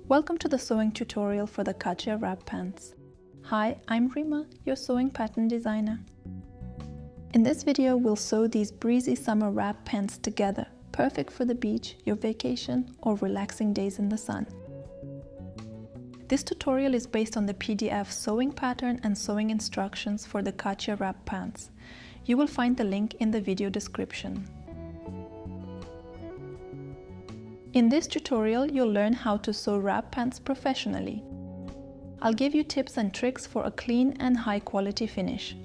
Welcome to the sewing tutorial for the Katja wrap pants. Hi, I'm Rima, your sewing pattern designer. In this video, we'll sew these breezy summer wrap pants together, perfect for the beach, your vacation, or relaxing days in the sun. This tutorial is based on the PDF sewing pattern and sewing instructions for the Katja wrap pants. You will find the link in the video description. In this tutorial, you'll learn how to sew wrap pants professionally. I'll give you tips and tricks for a clean and high quality finish.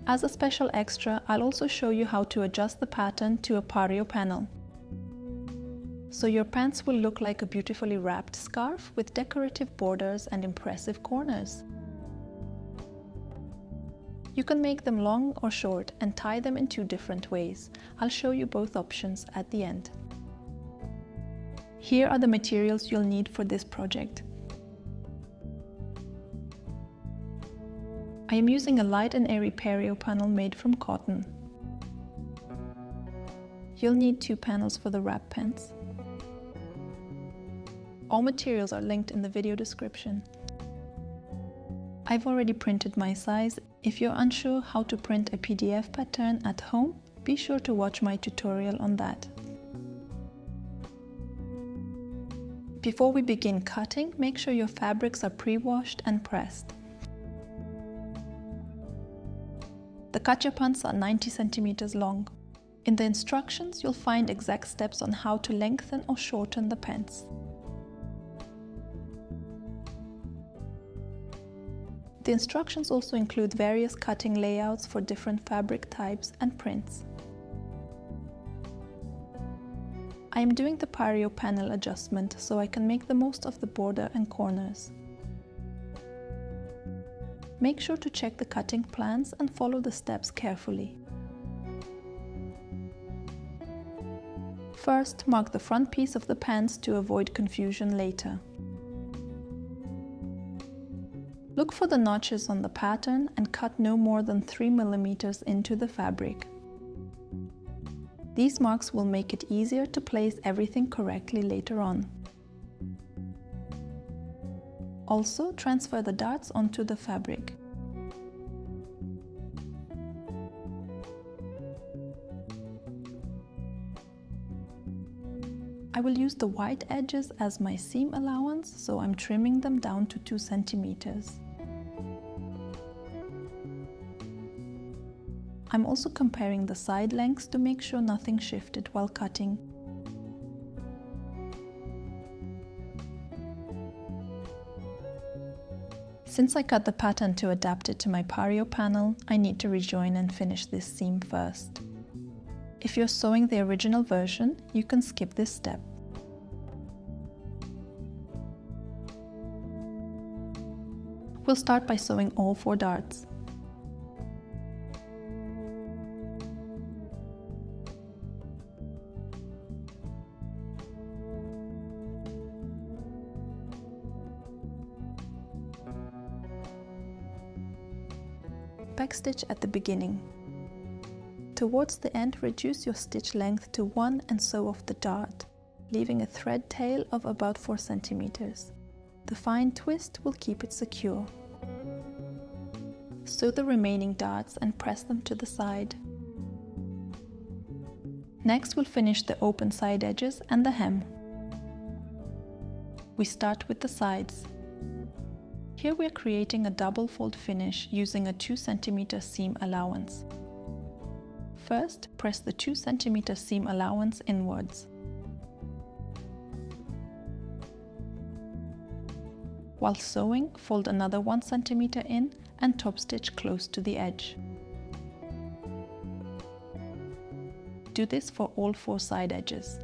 As a special extra, I'll also show you how to adjust the pattern to a Pareo panel. So your pants will look like a beautifully wrapped scarf with decorative borders and impressive corners. You can make them long or short and tie them in two different ways. I'll show you both options at the end. Here are the materials you'll need for this project. I am using a light and airy Pareo panel made from cotton. You'll need 2 panels for the wrap pants. All materials are linked in the video description. I've already printed my size. If you're unsure how to print a PDF pattern at home, be sure to watch my tutorial on that. Before we begin cutting, make sure your fabrics are pre-washed and pressed. The Katja pants are 90 centimeters long. In the instructions, you'll find exact steps on how to lengthen or shorten the pants. The instructions also include various cutting layouts for different fabric types and prints. I am doing the Pareo panel adjustment so I can make the most of the border and corners. Make sure to check the cutting plans and follow the steps carefully. First, mark the front piece of the pants to avoid confusion later. Look for the notches on the pattern and cut no more than 3 mm into the fabric. These marks will make it easier to place everything correctly later on. Also, transfer the darts onto the fabric. I will use the white edges as my seam allowance, so I'm trimming them down to 2 centimeters. I'm also comparing the side lengths to make sure nothing shifted while cutting. Since I cut the pattern to adapt it to my Pareo panel, I need to rejoin and finish this seam first. If you're sewing the original version, you can skip this step. We'll start by sewing all 4 darts. Backstitch at the beginning. Towards the end, reduce your stitch length to 1 and sew off the dart, leaving a thread tail of about 4 centimeters. The fine twist will keep it secure. Sew the remaining darts and press them to the side. Next, we'll finish the open side edges and the hem. We start with the sides. Here we are creating a double fold finish using a 2 cm seam allowance. First, press the 2 cm seam allowance inwards. While sewing, fold another 1 cm in and top stitch close to the edge. Do this for all 4 side edges.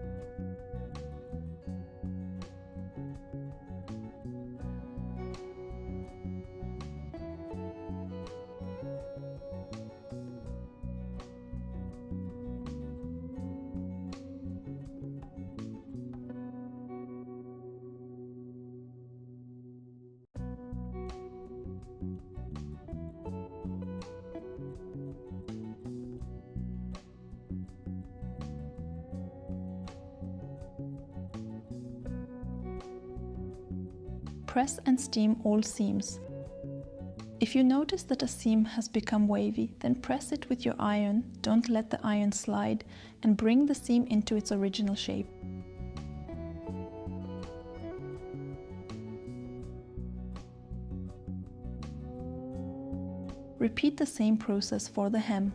Press and steam all seams. If you notice that a seam has become wavy, then press it with your iron, don't let the iron slide, and bring the seam into its original shape. Repeat the same process for the hem.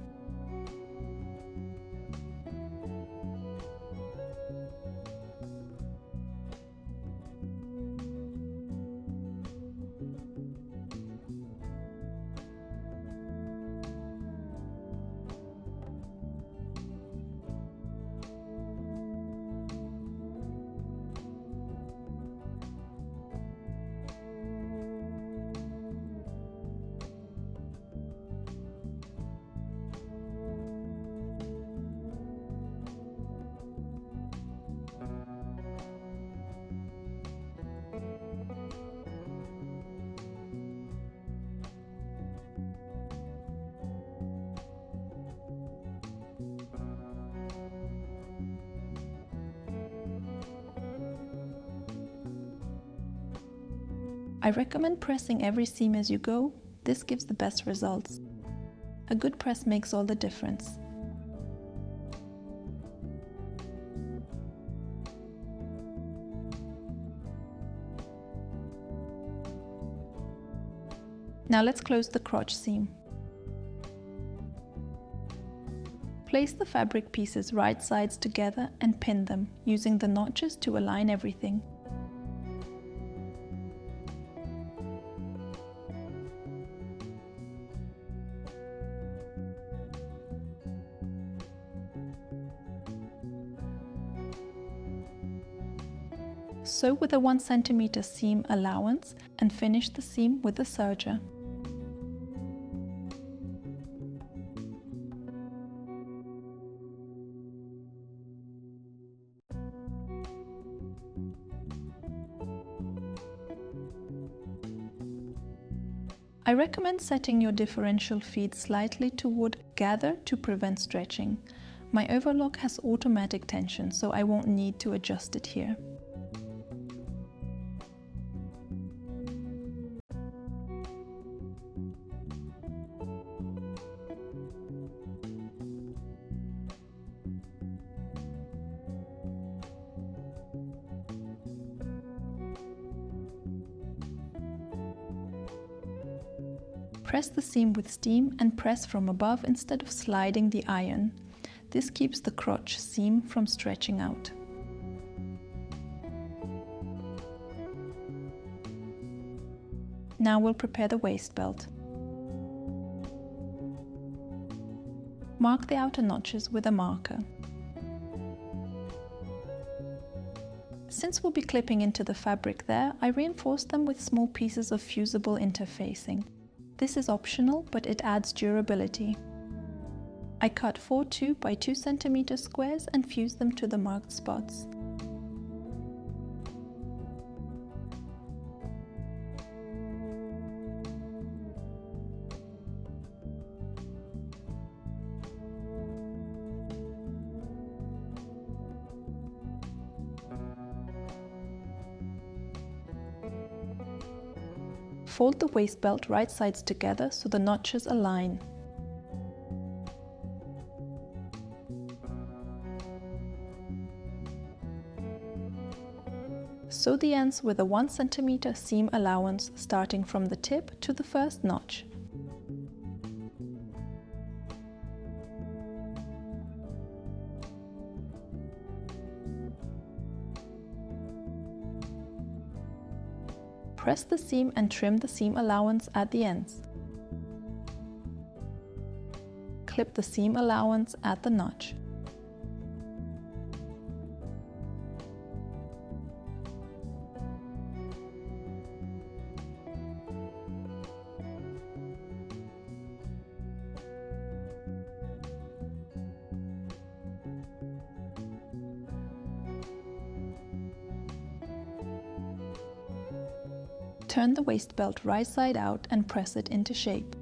I recommend pressing every seam as you go. This gives the best results. A good press makes all the difference. Now let's close the crotch seam. Place the fabric pieces right sides together and pin them, using the notches to align everything. Sew with a 1 cm seam allowance and finish the seam with a serger. I recommend setting your differential feed slightly toward gather to prevent stretching. My overlock has automatic tension, so I won't need to adjust it here. Press the seam with steam and press from above instead of sliding the iron. This keeps the crotch seam from stretching out. Now we'll prepare the waist belt. Mark the outer notches with a marker. Since we'll be clipping into the fabric there, I reinforce them with small pieces of fusible interfacing. This is optional, but it adds durability. I cut 4 2 by 2 cm squares and fuse them to the marked spots. Fold the waist belt right sides together so the notches align. Sew the ends with a 1 cm seam allowance starting from the tip to the first notch. Press the seam and trim the seam allowance at the ends. Clip the seam allowance at the notch. Turn the waist belt right side out and press it into shape.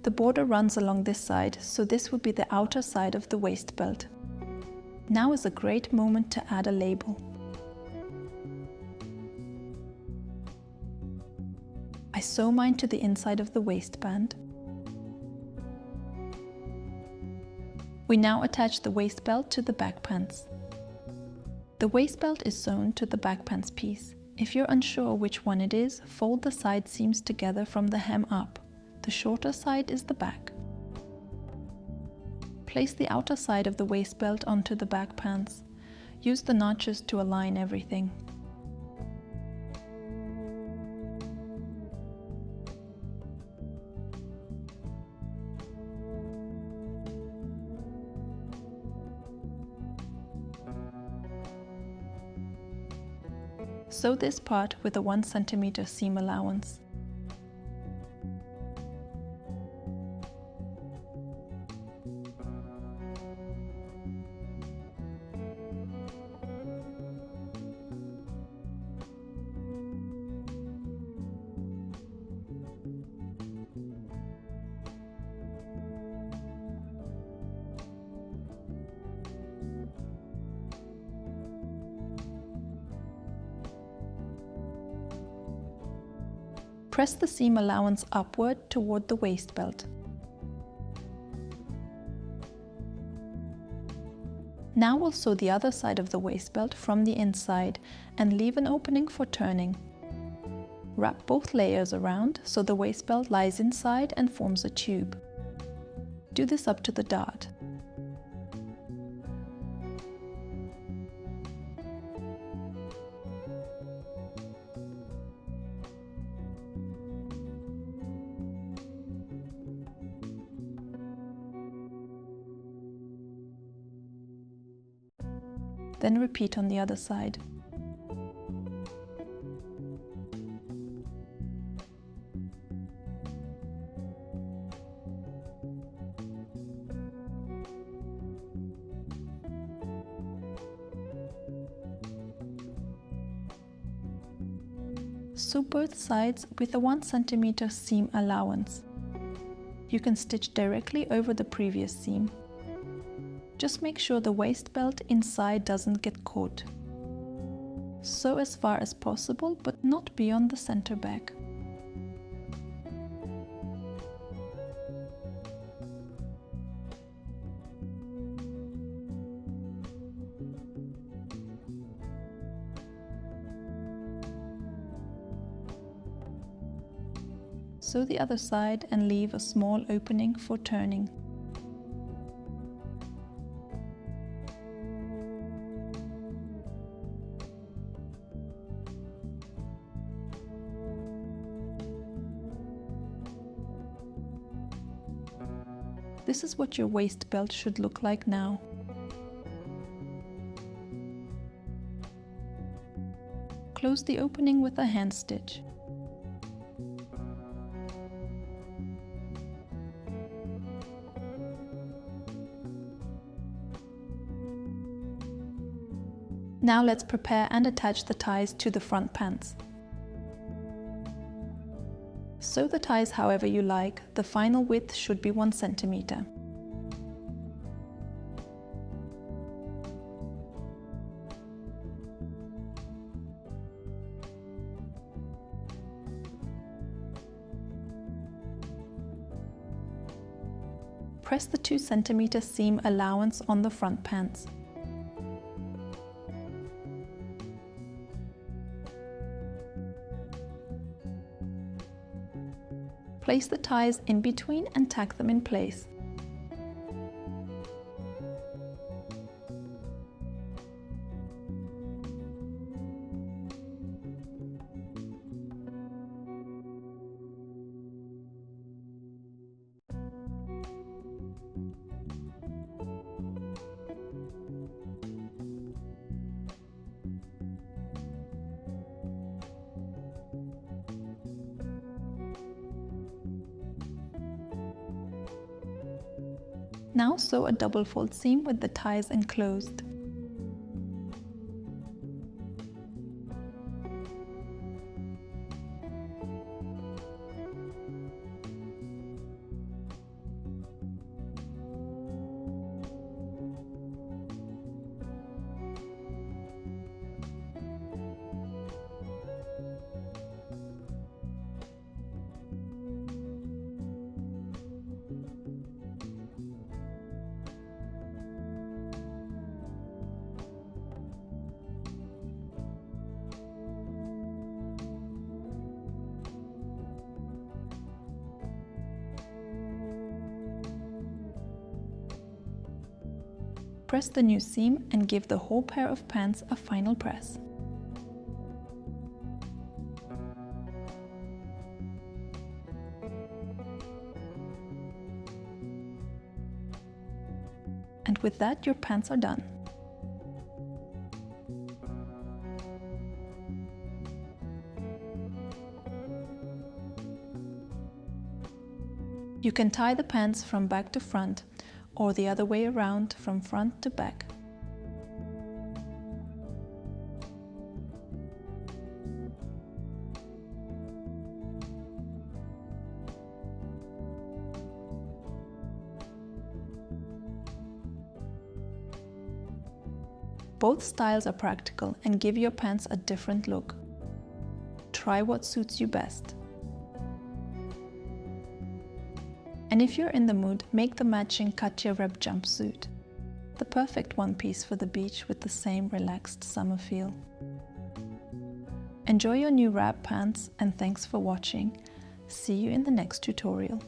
The border runs along this side, so this will be the outer side of the waist belt. Now is a great moment to add a label. I sew mine to the inside of the waistband. We now attach the waist belt to the back pants. The waist belt is sewn to the back pants piece. If you're unsure which one it is, fold the side seams together from the hem up. The shorter side is the back. Place the outer side of the waist belt onto the back pants. Use the notches to align everything. Sew this part with a 1 cm seam allowance. Press the seam allowance upward toward the waist belt. Now we'll sew the other side of the waist belt from the inside and leave an opening for turning. Wrap both layers around so the waist belt lies inside and forms a tube. Do this up to the dart. Then repeat on the other side. Sew both sides with a 1 cm seam allowance. You can stitch directly over the previous seam. Just make sure the waist belt inside doesn't get caught. Sew as far as possible, but not beyond the center back. Sew the other side and leave a small opening for turning. This is what your waist belt should look like now. Close the opening with a hand stitch. Now let's prepare and attach the ties to the front pants. Sew the ties however you like, the final width should be 1 cm. Press the 2 cm seam allowance on the front pants. Place the ties in between and tack them in place. Now sew a double fold seam with the ties enclosed. Press the new seam and give the whole pair of pants a final press. And with that, your pants are done. You can tie the pants from back to front, or the other way around from front to back. Both styles are practical and give your pants a different look. Try what suits you best. And if you're in the mood, make the matching Katja wrap jumpsuit. The perfect one piece for the beach with the same relaxed summer feel. Enjoy your new wrap pants and thanks for watching. See you in the next tutorial.